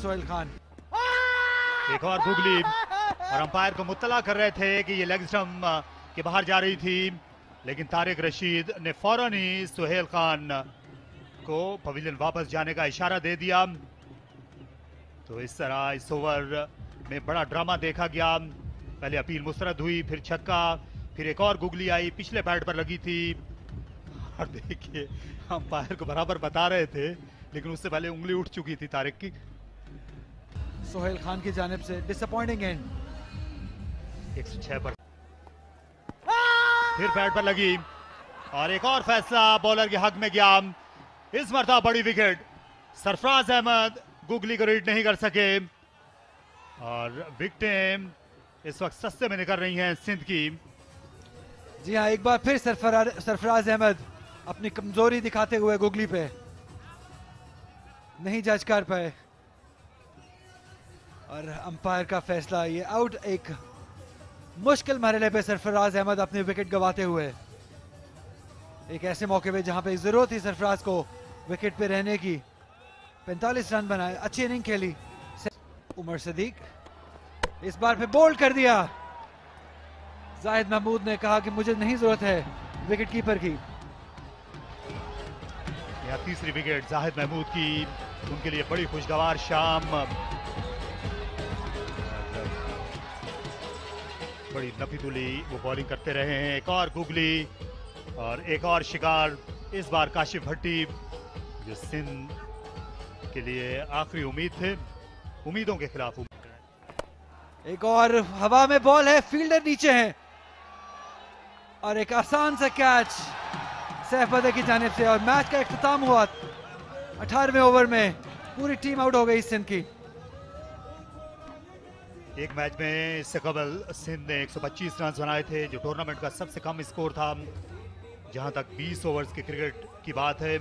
सोहेल खान। एक और गुगली, और अंपायर को मुत्तला कर रहे थे कि ये लेग स्टंप के बाहर जा रही थी, लेकिन तारिक रशीद ने फौरन ही सोहेल खान को पवेलियन वापस जाने का इशारा दे दिया। तो इस तरह इस ओवर में बड़ा ड्रामा देखा गया। पहले अपील मुस्तरद हुई, फिर छक्का, फिर एक और गुगली आई, पिछले पैड पर लगी थी। और देखिए अंपायर को बराबर बता रहे थे, लेकिन उससे पहले उंगली उठ चुकी थी तारिक की। सोहेल खान की जानिब से डिसअपॉइंटिंग एंड। 106 पर फिर पैड पर लगी, और एक और फैसला बॉलर के हक में गया। इस मरतबा बड़ी विकेट, सरफराज अहमद गुगली को रीड नहीं कर सके, और विकेटें इस वक्त सस्ते में निकल रही हैं सिंध की। जी हाँ, एक बार फिर सरफराज अहमद अपनी कमजोरी दिखाते हुए गुगली पे नहीं जज कर पाए, और अंपायर का फैसला ये आउट। एक मुश्किल मरहले पे सरफराज अहमद अपनी विकेट गंवाते हुए, एक ऐसे मौके पे जहां पे जरूरत थी सरफराज को विकेट पे रहने की। 45 रन बनाए, अच्छी इनिंग खेली। उमर सदीक इस बार पे बोल्ड कर दिया। जाहिद महमूद ने कहा कि मुझे नहीं जरूरत है विकेट कीपर की। यह तीसरी विकेट जाहिद महमूद की, उनके लिए बड़ी खुशगवार शाम। बड़ी नफीतुली वो बॉलिंग करते रहे हैं। एक और गुगली और एक और शिकार, इस बार काशिफ भट्टी जो सिंध के लिए आखिरी उम्मीद थे, उम्मीदों के खिलाफ। एक और हवा में बॉल है, फील्डर नीचे है, और एक आसान सा कैच सैफ बदर की जानिब से, और मैच का इख्तिताम हुआ। 18वें ओवर में पूरी टीम आउट हो गई सिंध की। एक मैच में इससे कबल सिंध ने 125 रन बनाए थे, जो टूर्नामेंट का सबसे कम स्कोर था जहां तक 20 ओवर्स के क्रिकेट की बात है।